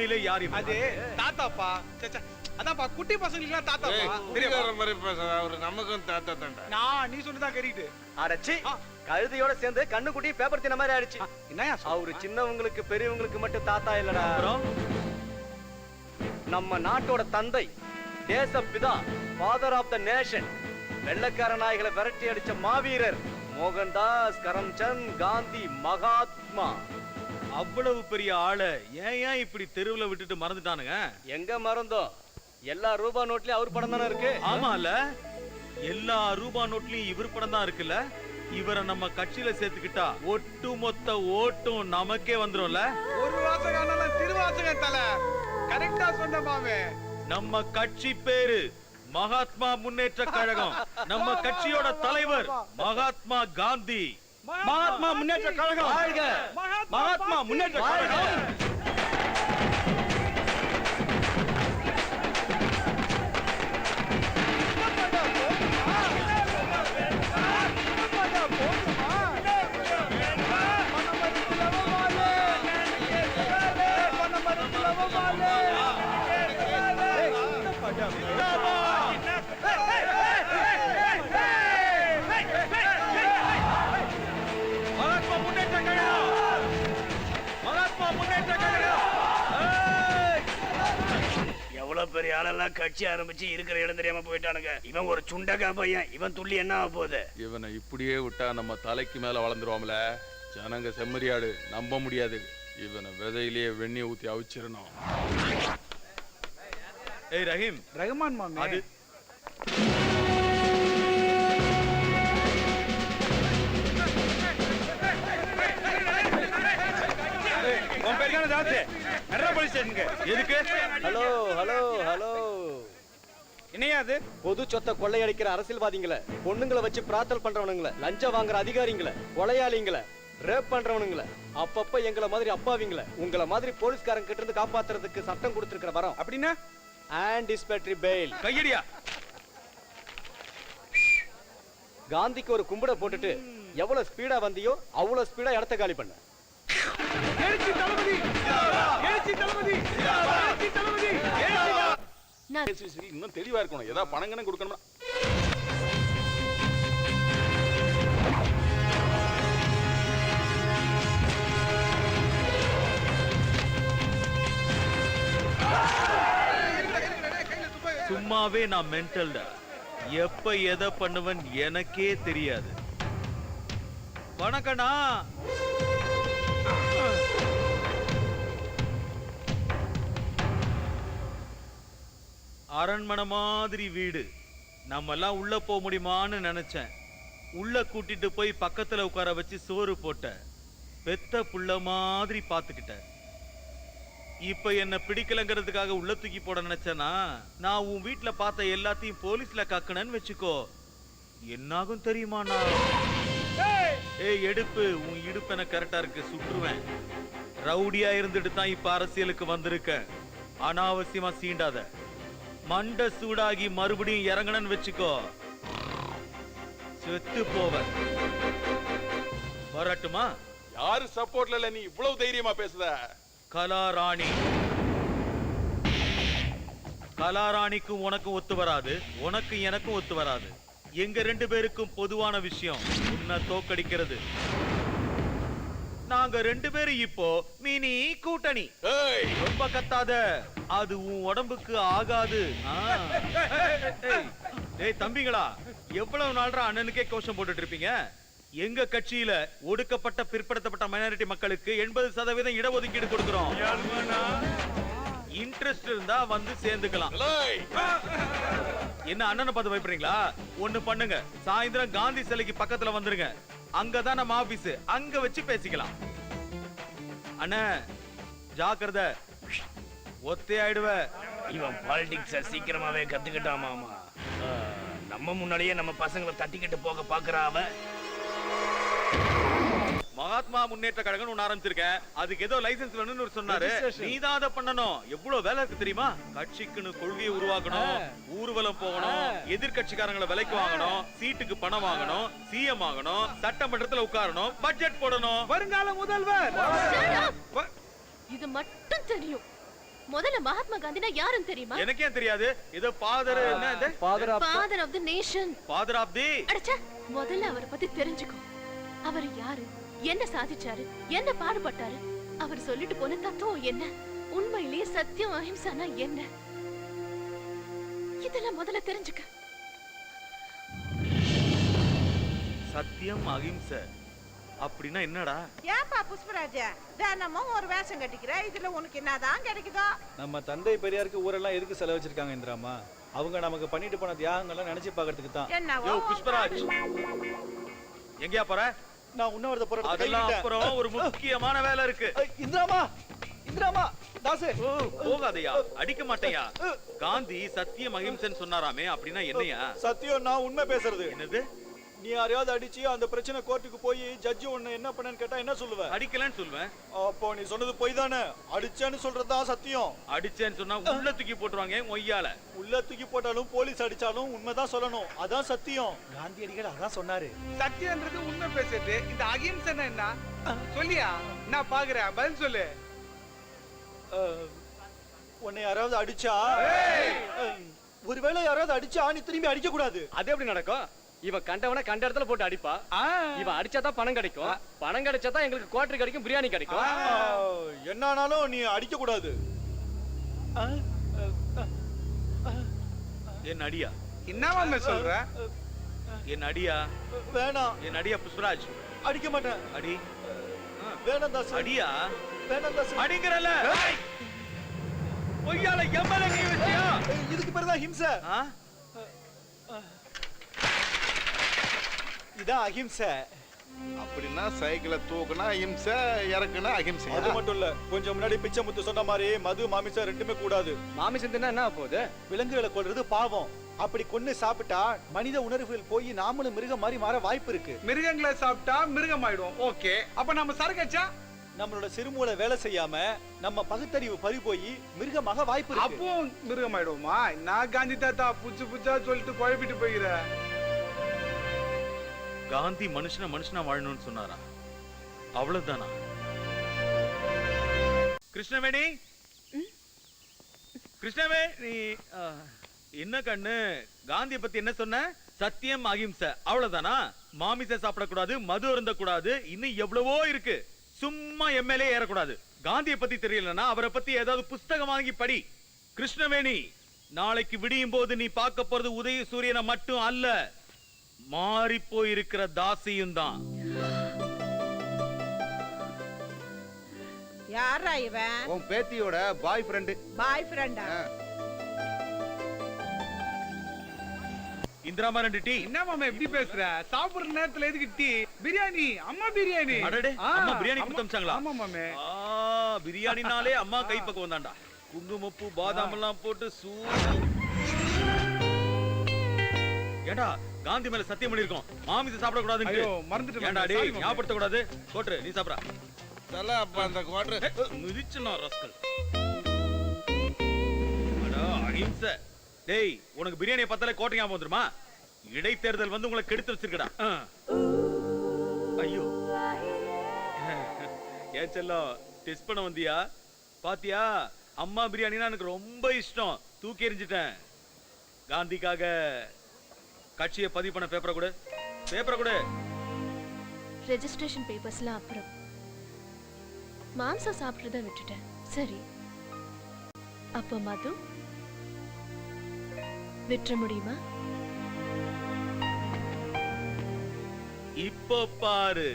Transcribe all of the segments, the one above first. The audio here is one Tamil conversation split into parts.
உண்மையிலே யார் அது தாத்தாப்பா. அதான்ப்பா குட்டி பசங்களுக்கு தாத்தாப்பா. தெரியாத மாதிரி பேச அவரு நமக்கும் தாத்தா தாண்டா. நான் நீ சொன்னதா கரெக்ட். அடச்சி கழுதையோட சேர்ந்து கண்ணுக்குட்டி பேப்பர் தின மாதிரி ஆயிடுச்சு. என்னயா அவரு சின்னவங்களுக்கு பெரியவங்களுக்கு மட்டும் தாத்தா இல்லடா. நம்ம நாட்டோட தந்தை, தேசப்பிதா, ஃபாதர் ஆஃப் த நேஷன், வெள்ளக்கார நாய்களை விரட்டி அடிச்ச மாவீரர் மோகன்தாஸ் கரம்சந்த் காந்தி மகாத்மா. அவ்வளவு பெரிய ஆளை ஏன் இப்படி தெருவுல விட்டுட்டு மறந்துட்டானுங்க? எங்க மறந்தோம்? எல்லா ரூபா நோட்லயும் அவர் படம் தானே இருக்கு. ஆமால, எல்லா ரூபா நோட்லயும் இவர் படம் தான் இருக்குல்ல. இவரை நம்ம கட்சியில சேர்த்துக்கிட்டா ஒட்டுமொத்த ஓட்டும் நமக்கே வந்துரும்ல. ஒரு வாசகம் திருவாசகம் தல கரெக்டா சொன்ன மாமே. நம்ம கட்சி பேரு மகாத்மா முன்னேற்ற கழகம். நம்ம கட்சியோட தலைவர் மகாத்மா காந்தி. மகாத்மா முன்னேற்ற கழகம். மகாத்மா முன்னேற்ற கழகம். எவ்வளவு பெரிய ஆளெல்லாம் கட்சி ஆரம்பிச்சு இருக்கிற இடம் தெரியாம போயிட்டானுங்க. இவன் ஒரு சுண்டக்கா பையன். இவன் துள்ளி என்ன ஆக போகுது? இவனை இப்படியே விட்டா நம்ம தலைக்கு மேல வளர்ந்துருவோம்ல. ஜனங்க செம்மறியாடு, நம்ப முடியாது. இவனை விதையிலேயே வெண்ணி ஊத்தி அவிச்சிடணும். ஏய் ரஹீம். ரஹ்மான் மாமே. அது எதுக்கு? Hello hello hello. என்னையா அது? பொது சொத்தை கொள்ளையடிக்கிற அரசியல்வாதிகளை, பொண்ணுங்களை வச்சு பிரார்த்தல் பண்றவனுங்களை, லஞ்சம் வாங்குற அதிகாரிங்களை, கொலையாளிங்களை, ரேப் பண்றவனுங்களை, அப்பப்ப எங்களை மாதிரி அப்பாவிங்களை உங்களை மாதிரி போலீஸ்காரங்க கிட்ட இருந்து காப்பாத்துறதுக்கு சட்டம் கொடுத்திருக்கிற வரோம். அப்படின்னா ஆன்டிசிபேட்டரி பெயில். கையடியா. காந்திக்கு ஒரு கும்பிட போட்டுட்டு எவ்வளவு ஸ்பீடா வந்தியோ அவ்வளவு ஸ்பீடா இடத்த காலி பண்ண. எழுச்சி தளபதி, எழுச்சி தளபதி, எழுச்சி தளபதி. இன்னும் தெளிவா இருக்கணும். ஏதாவது பணங்கன்னு கொடுக்கணும்னா சும்மாவே நான் மென்டல்டா. எப்ப எதை பண்ணுவன் எனக்கே தெரியாது. வணக்கண்ணா. அரண்மனை மாதிரி வீடு. நம்ம எல்லாம் உள்ள போக முடியுமான்னு நினைச்சேன். உள்ள கூட்டிட்டு போய் பக்கத்துல உட்கார வச்சு சோறு போட்ட. பெத்த புள்ள மாதிரி பாத்துக்கிட்ட. இப்ப என்ன பிடிக்கலங்கிறதுக்காக உள்ள தூக்கி போட நினைச்சேனா, நான் உன் வீட்டுல பார்த்த எல்லாத்தையும் போலீஸ்ல கக்கணும்னு வச்சுக்கோ. என்னாகும் தெரியுமாண்ணா? ஏய் எடுப்பு, உன் இடுப்பு எனக்கு கரெக்டா இருக்கு, சுற்றுவேன். ரவுடியா இருந்துட்டு தான் இப்ப அரசியலுக்கு வந்திருக்க. அனாவசியமா சீண்டாத. மண்ட சூடாகி மறுபடியும் இறங்கணும்னு வச்சுக்கோ, செத்து போவ. வரட்டுமா? யாரு சப்போர்ட்ல இல்ல, நீ இவ்வளவு தைரியமா பேசுத? கலாராணி. கலாராணிக்கும் உனக்கும் ஒத்து வராது, உனக்கு எனக்கும் ஒத்து வராது. எங்க ரெண்டு பேருக்கும் பொதுவான விஷயம் உன்னை தோக்கடிக்கிறது. நாங்க ரெண்டு பேரும் இப்போ மினி கூட்டணி. ரொம்ப கத்தாத, அது உன் உடம்புக்கு ஆகாது. டேய் தம்பிங்களா, எவ்வளவு நாளா அண்ணனுக்கே கோஷம் போட்டுட்டு இருப்பீங்க? எங்க கட்சியில ஒடுக்கப்பட்ட பிற்படுத்தப்பட்ட மைனாரிட்டி மக்களுக்கு 80% இடஒதுக்கீடு கொடுக்கிறோம். இன்ட்ரெஸ்ட் இருந்தா வந்து சேர்ந்துக்கலாம். என்ன அண்ணனை பார்த்து பயப்படுறீங்களா? ஒண்ணு பண்ணுங்க, சாயந்தரம் காந்தி சிலைக்கு பக்கத்துல வந்துருங்க. அங்கதான் நம்ம ஆபீஸ், அங்க வச்சு பேசிக்கலாம். அண்ணா ஜாக்கிரதை, ஒத்தே ஆயிடுவ. இவன் பாலிடிக்ஸ சீக்கிரமாவே கத்துக்கிட்டாமாமா. நம்ம முன்னாடியே நம்ம பசங்களை தட்டிக்கிட்டு போக பாக்குறா அவ. மகாத்மா முன்னேற்ற கழகம் ஒண்ணு ஆரம்பிச்சிருக்கேன். அதுக்கு ஏதோ லைசன்ஸ் வேணும்னு சொன்னாரு. நீதான் அதை பண்ணணும். எவ்வளவு வேலை இருக்கு தெரியுமா? கட்சிக்குன்னு கொள்கையை உருவாக்கணும், ஊர்வலம் போகணும், எதிர்கட்சிக்காரங்களை விலைக்கு வாங்கணும், சீட்டுக்கு பணம் வாங்கணும், சிஎம் ஆகணும், சட்டமன்றத்துல உட்காரணும், பட்ஜெட் போடணும். வருங்கால முதல்வர். இது மட்டும் தெரியும். முதல்ல மகாத்மா காந்தினா யாருன்னு தெரியுமா? எனக்கே தெரியாது. இது ஃபாதர் என்ன இது? Father of father of the nation. Father of the. அடச்சே, முதல்ல அவரை பத்தி தெரிஞ்சுக்கோ. அவர் யாரு, என்ன சாதிச்சாரு, என்ன பாடுபட்டாரு, அவர் சொல்லிட்டு போன தத்துவம் என்ன, உண்மையிலேயே சத்தியம் அஹிம்சானா என்ன, இதெல்லாம் முதல்ல தெரிஞ்சுக்க. சத்தியம் அகிம்சை அப்படின்னா என்னடா? ஏன்பா புஷ்பராஜா தினமும் ஒரு வேஷம் கட்டிக்கிற, இதுல உனக்கு என்னதான் கிடைக்குதோ? நம்ம தந்தை பெரியாருக்கு ஊரெல்லாம் எதுக்கு செலவு வச்சிருக்காங்க இந்திராமா? அவங்க நமக்கு பண்ணிட்டு போன தியாகங்கள்லாம் நினைச்சு பாக்கிறதுக்கு தான். என்னவோ யோ புஷ்பராஜ், எங்கயா போற? நான் உண்ணாவிரத போராட்டத்தை அதெல்லாம் கைவிட்டேன். அப்புறம் ஒரு முக்கியமான வேலை இருக்கு. இந்திராமா, இந்திராமா, தாசே. ஓ, போகாதயா, அடிக்க மாட்டேயா. காந்தி சத்தியம் அகிம்சைன்னு சொன்னாராமே, அப்படின்னா என்னையா? சத்தியம், நான் உண்மை பேசுறது. என்னது? நீ யாரையாவது அடிச்சு அந்த பிரச்சனை கோர்ட்டுக்கு போய் ஜட்ஜி உன்னை என்ன பண்ணன்னு கேட்டா என்ன சொல்லுவ? அடிக்கலன்னு சொல்லுவேன். அப்போ நீ சொன்னது பொய் தானே? அடிச்சேன்னு சொல்றதுதான் சத்தியம். அடிச்சேன்னு சொன்னா உள்ள தூக்கி போட்டுருவாங்க ஒய்யால. உள்ள தூக்கி போட்டாலும் போலீஸ் அடிச்சாலும் உண்மைதான் சொல்லணும், அதான் சத்தியம். காந்தியடிகள் அதான் சொன்னாரு. சத்தியன்றது உண்மை பேசுறது. இந்த அகிம்சைன்னா என்ன சொல்லியா? நான் பாக்குறேன், பதில் சொல்லு. உன்னை யாராவது அடிச்சா, ஒருவேளை யாராவது அடிச்சா நீ திரும்பி அடிக்க கூடாது. அது எப்படி நடக்கும்? இவன் கண்டவன கண்ட இடத்துல போட்டு அடிப்பா. இவன் அடிச்சாதான் பணம் கிடைக்கும். பணம் கிடைச்சாதான் எங்களுக்கு குவார்டர் கிடைக்கும், பிரியாணி கிடைக்கும். என்ன ஆனாலும் நீ அடிக்க கூடாது. என் அடியா? என்னவாமே சொல்ற? என் அடியா? வேணாம். என் அடியா புஷ்பராஜ்? அடிக்க மாட்டேன். அடி. வேணாம் தாஸ். அடியா? வேணாம் தாஸ். அடிங்கறல. ஒய்யால எம்மல கை வச்சியா? இதுக்கு பேரு தான் ஹிம்சை. இதான் அஹிம்சை. அப்படின்னா சைக்கிளை தூக்குனா அஹிம்சை, இறக்குனா அஹிம்சை. அது மட்டும் இல்ல, கொஞ்சம் முன்னாடி பிச்சை முத்து சொன்ன மாதிரி மது மாமிசம் ரெண்டுமே கூடாது. மாமிசம் தின்னா என்ன போகுது? விலங்குகளை கொல்றது பாவம். அப்படி கொன்னு சாப்பிட்டா மனித உணர்வுகள் போய் நாமளும் மிருகம் மாதிரி மாற வாய்ப்பு இருக்கு. மிருகங்களை சாப்பிட்டா மிருகம் ஆயிடும். ஓகே, அப்ப நம்ம சரக்கச்சா நம்மளோட சிறுமூளை வேலை செய்யாம நம்ம பகுத்தறிவு பறி போய் மிருகமாக வாய்ப்பு இருக்கு. அப்போ மிருகம் ஆயிடுவோமா? நான் காந்தி தாத்தா புச்சு புச்சா சொல்லிட்டு குழப்பிட்டு போயிற. காந்தி மனுஷனா வாழணும்னு சொன்னாரா? அவ்வளவுதானா? கிருஷ்ணவேணி, கிருஷ்ணவேணி, என்ன கண்ணு, காந்திய பத்தி என்ன சொன்ன? சத்தியம் அகிம்சை, அவ்வளவுதானா? மாமிசை சாப்பிடக்கூடாது, மது அருந்தக்கூடாது, இன்னும் எவ்வளவோ இருக்கு. சும்மா எம்எல்ஏ ஏறக்கூடாது. காந்திய பத்தி தெரியலன்னா அவரை பத்தி ஏதாவது புஸ்தகம் வாங்கி படி. கிருஷ்ணவேணி, நாளைக்கு விடியும் போது நீ பார்க்க போறது உதய சூரியனை மட்டும் அல்ல, மாறி போயிருக்கிற தாசியும் தான். யாரா இவன்? உன் பேத்தியோட பாய் ஃப்ரெண்டு. பாய் ஃப்ரெண்டா? இந்திராமா, 2 டீ. என்னமாமே எப்படி பேசுற? சாப்பிடுற நேரத்துல எதுக்கு டீ? பிரியாணி, அம்மா பிரியாணி. அடடே, அம்மா பிரியாணி கொடுத்தம்சாங்களா? ஆமா மாமே. பிரியாணினாலே அம்மா கைப்பக்குவம் தான்டா. குங்குமப்பூ பாதாம் எல்லாம் போட்டு ஏண்டா காந்தி மேல சத்தியம் பண்ணிருக்கோம், மாமிசை சாப்பிட கூடாதுன்னு. ஐயோ, மறந்துட்டேன். ஏண்டா டேய், ஞாபகப்படுத்த கூடாது. கோட்ரு நீ சாப்பிடா. தல அப்ப அந்த குவார்டர் மிதிச்சனா ரஸ்கல். அடா அகிம்சை. டேய், உனக்கு பிரியாணியை பார்த்தாலே கோட்டை ஞாபகம் வந்துருமா? இடைத்தேர்தல் வந்து உங்களை கெடுத்து வச்சிருக்கடா. ஐயோ, ஏன் செல்லம், டெஸ்ட் பண்ண வந்தியா? பாத்தியா, அம்மா பிரியாணினா எனக்கு ரொம்ப இஷ்டம், தூக்கி எறிஞ்சிட்டேன். காந்திக்காக கட்சியை பதிவு பண்ண பேப்பரை கொடு, பேப்பரை கொடு. ரெஜிஸ்ட்ரேஷன் பேப்பர்ஸ்லாம் அப்புறம். மாம்சம் சாப்பிட்றத விட்டுட்டேன். சரி, அப்ப மது விட்டுற முடியுமா? இப்போ பாரு.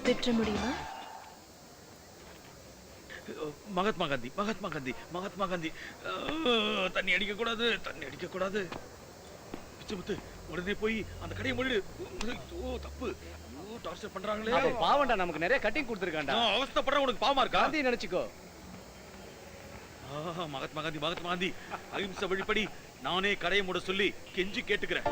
விட்டுற முடியுமா? மகாத்மா காந்தி, மகாத்மா காந்தி, மகாத்மா காந்தி. தண்ணி அடிக்க கூடாது, தண்ணி அடிக்க கூடாது. பிச்சமுத்து, உடனே போய் அந்த கடையை மூடிடு. ஓ தப்பு, டார்ச்சர் பண்றாங்களே. அப்ப பாவம்டா, நமக்கு நிறைய கட்டிங் கொடுத்துருக்கான்டா. அவஸ்தைப்படுற உனக்கு பாவமா இருக்கா? காந்தி நினைச்சுக்கோ. மகாத்மா காந்தி, மகாத்மா காந்தி, அகிம்சை வழிப்படி நானே கடையை மூட சொல்லி கெஞ்சி கேட்டுக்கிறேன்.